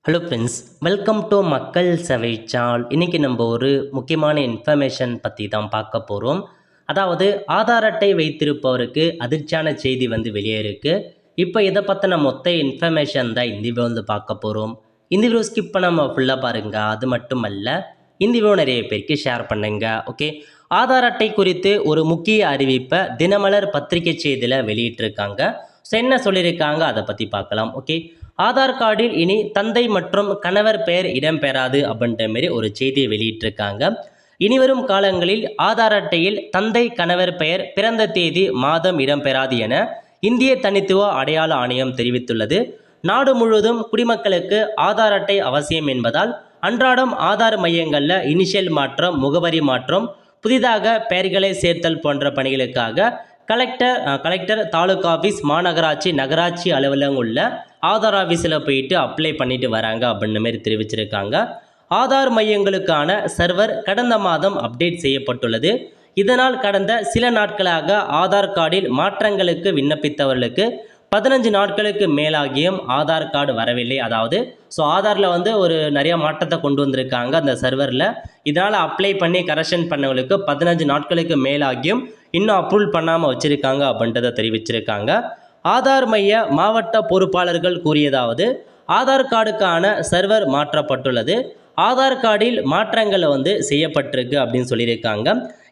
Hello friends, welcome to மக்கள் சேவை channel. இன்றைக்கி நம்ம ஒரு முக்கியமான இன்ஃபர்மேஷன் பற்றி தான் பார்க்க போகிறோம். அதாவது ஆதார் அட்டை வைத்திருப்பவருக்கு அதிர்ச்சியான செய்தி வெளியே இருக்குது. இப்போ இதை பற்றின மொத்த இன்ஃபர்மேஷன் தான் இந்த வீடியோ பார்க்க போகிறோம். இந்த வீடியோ ஸ்கிப் பண்ணாமல் ஃபுல்லாக பாருங்கள். அது மட்டும் அல்ல, இந்த வீடியோ நிறைய பேருக்கு ஷேர் பண்ணுங்க. ஓகே, ஆதார் அட்டை குறித்து ஒரு முக்கிய அறிவிப்பை தினமலர் பத்திரிகை செய்தியில் வெளியிட்டிருக்காங்க. ஸோ என்ன சொல்லியிருக்காங்க அதை பற்றி பார்க்கலாம். ஓகே, ஆதார் கார்டில் இனி தந்தை மற்றும் கணவர் பெயர் இடம்பெறாது அப்படின்ற மாரி ஒரு செய்தியை வெளியிட்டிருக்காங்க. இனிவரும் காலங்களில் ஆதார் அட்டையில் தந்தை கணவர் பெயர் பிறந்த தேதி மாதம் இடம்பெறாது என இந்திய தனித்துவ அடையாள ஆணையம் தெரிவித்துள்ளது. நாடு முழுவதும் குடிமக்களுக்கு ஆதார் அட்டை அவசியம் என்பதால் அன்றாடம் ஆதார் மையங்களில் இனிஷியல் மாற்றம், முகவரி மாற்றம், புதிதாக பெயர்களை சேர்த்தல் போன்ற பணிகளுக்காக கலெக்டர், தாலுகா ஆஃபீஸ், மாநகராட்சி, நகராட்சி அலுவலகம் உள்ள ஆதார் ஆஃபீஸில் போயிட்டு அப்ளை பண்ணிட்டு வராங்க அப்படின்ற மாதிரி தெரிவிச்சிருக்காங்க. ஆதார் மையங்களுக்கான சர்வர் கடந்த மாதம் அப்டேட் செய்யப்பட்டுள்ளது. இதனால் கடந்த சில நாட்களாக ஆதார் கார்டில் மாற்றங்களுக்கு விண்ணப்பித்தவர்களுக்கு 15 நாட்களுக்கு மேலாகியும் ஆதார் கார்டு வரவில்லை. அதாவது ஆதாரில் ஒரு நிறைய மாற்றத்தை கொண்டு வந்திருக்காங்க அந்த சர்வரில். இதனால் அப்ளை பண்ணி கரெக்ஷன் பண்ணவங்களுக்கு 15 நாட்களுக்கு மேலாகியும் இன்னும் அப்ரூவல் பண்ணாமல் வச்சுருக்காங்க அப்படின்றத தெரிவிச்சிருக்காங்க. ஆதார் மைய மாவட்ட பொறுப்பாளர்கள் கூறியதாவது, ஆதார் கார்டுக்கான சர்வர் மாற்றப்பட்டுள்ளது. ஆதார் கார்டில் மாற்றங்கள் செய்யப்பட்டிருக்கு அப்படின்னு சொல்லியிருக்காங்க.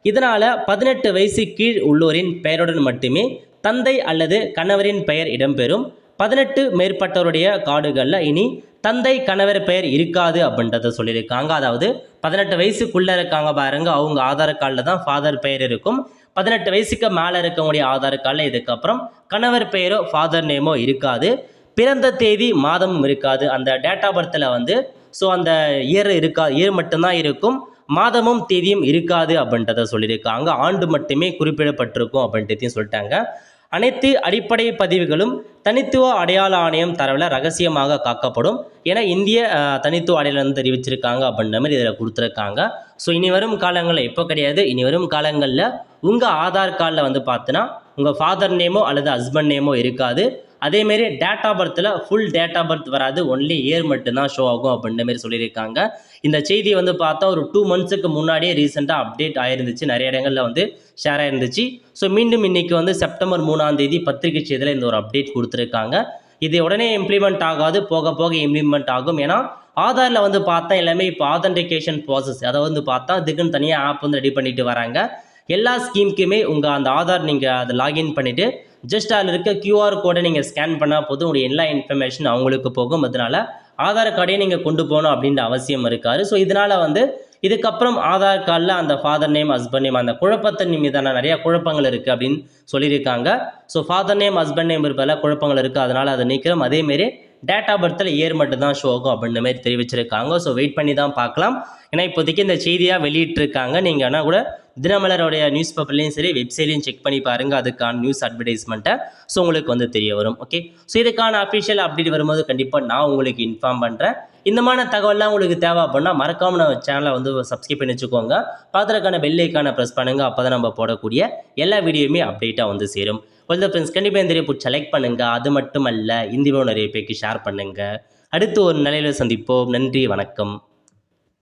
இதனால் 18 வயசு கீழ் உள்ளோரின் பெயருடன் மட்டுமே தந்தை அல்லது கணவரின் பெயர் இடம்பெறும். 18 மேற்பட்டவருடைய கார்டுகளில் இனி தந்தை கணவர் பெயர் இருக்காது அப்படின்றத சொல்லியிருக்காங்க. அதாவது 18 வயசுக்குள்ளே இருக்காங்க பாருங்க, அவங்க ஆதார் கார்டில் தான் ஃபாதர் பெயர் இருக்கும். 18 வயசுக்கு மேலே இருக்கக்கூடிய ஆதார் கார்டில் இதுக்கப்புறம் கணவர் பெயரோ ஃபாதர் நேமோ இருக்காது. பிறந்த தேதி மாதமும் இருக்காது. அந்த டேட் ஆஃப் பர்த்தில் அந்த இயர் மட்டும்தான் இருக்கும், மாதமும் தேதியும் இருக்காது அப்படின்றத சொல்லியிருக்காங்க. ஆண்டு மட்டுமே குறிப்பிடப்பட்டிருக்கும் அப்படின்றதையும் சொல்லிட்டாங்க. அனைத்து அடிப்படை பதிவுகளும் தனித்துவ அடையாள ஆணையம் தரவில் ரகசியமாக காக்கப்படும் என இந்திய தனித்துவ அடையாளம் தெரிவிச்சிருக்காங்க அப்படின்ற மாதிரி இதில் கொடுத்துருக்காங்க. இனி வரும் காலங்களில், இப்போ கிடையாது, இனி வரும் காலங்களில் உங்கள் ஆதார் கார்டில் பார்த்தீங்கன்னா உங்கள் ஃபாதர் நேமோ அல்லது ஹஸ்பண்ட் நேமோ இருக்காது. அதேமாரி டேட் ஆஃப் பர்த்தில் ஃபுல் டேட் ஆஃப் பர்த் வராது, ஒன்லி இயர் மட்டும்தான் ஷோ ஆகும் அப்படின்ற மாதிரி சொல்லியிருக்காங்க. இந்த செய்தி பார்த்தா ஒரு 2 மந்த்ஸுக்கு முன்னாடியே ரீசெண்டாக அப்டேட் ஆயிருந்துச்சு, நிறைய இடங்களில் ஷேர் ஆயிருந்துச்சு. மீண்டும் இன்றைக்கி செப்டம்பர் 3ஆம் தேதி பத்திரிகை செய்தியில் இந்த ஒரு அப்டேட் கொடுத்துருக்காங்க. இது உடனே இம்ப்ளிமெண்ட் ஆகாது, போக போக இம்ப்ளிமெண்ட் ஆகும். ஏன்னா ஆதாரில் பார்த்தா எல்லாமே இப்போ ஆதென்டிகேஷன் ப்ராசஸ், அதை பார்த்தா இதுக்குன்னு தனியாக ஆப் ரெடி பண்ணிட்டு வராங்க. எல்லா ஸ்கீமுக்குமே உங்கள் அந்த ஆதார் நீங்கள் அதை லாகின் பண்ணிவிட்டு ஜஸ்ட் அதில் இருக்க QR கோடை நீங்கள் ஸ்கேன் பண்ணால் போதும், உங்களுடைய எல்லா இன்ஃபர்மேஷன் அவங்களுக்கு போகும். அதனால் ஆதார் கார்டையே நீங்கள் கொண்டு போகணும் அப்படின்ற அவசியம் இருக்காது. இதனால் இதுக்கப்புறம் ஆதார் கார்டில் அந்த ஃபாதர் நேம், ஹஸ்பண்ட் நேம், அந்த குழப்பத்தின் மீதான நிறையா குழப்பங்கள் இருக்குது அப்படின்னு சொல்லியிருக்காங்க. ஃபாதர் நேம், ஹஸ்பண்ட் நேம் இருப்பதில் குழப்பங்கள் இருக்குது, அதனால் அதை நீக்கிறோம். அதேமாரி டேட் ஆஃப் பர்த்தில் இயர் மட்டும் தான் ஷோ ஆகும் அப்படின்ற மாதிரி தெரிவிச்சிருக்காங்க. வெயிட் பண்ணி தான் பார்க்கலாம். ஏன்னா இப்போதைக்கு இந்த செய்தியாக வெளியிட்டிருக்காங்க. நீங்கள் ஆனால் கூட தினமலருடைய நியூஸ் பேப்பர்லேயும் சரி, வெப்சைட்லையும் செக் பண்ணி பாருங்கள், அதுக்கான நியூஸ் அட்வர்டைஸ்மெண்ட்டை. உங்களுக்கு தெரிய வரும். ஓகே, இதுக்கான அஃபிஷியல் அப்டேட் வரும்போது கண்டிப்பாக நான் உங்களுக்கு இன்ஃபார்ம் பண்ணுறேன். இந்தமான தகவல்லாம் உங்களுக்கு தேவை அப்படின்னா மறக்காமல் நம்ம சேனலை சப்ஸ்கிரைப் பண்ணி வச்சுக்கோங்க. பார்த்துறதுக்கான பெல் ஐக்கானை ப்ரெஸ் பண்ணுங்கள். அப்போ தான் நம்ம போடக்கூடிய எல்லா வீடியோவுமே அப்டேட்டாக சேரும். ஃப்ரெண்ட்ஸ், கண்டிப்பாக இந்த வீடியோ செலக்ட் பண்ணுங்கள். அது மட்டும் அல்ல, இந்த வீடியோ நிறைய பேருக்கு ஷேர் பண்ணுங்கள். அடுத்து ஒரு நிலையில் சந்திப்போம். நன்றி, வணக்கம்.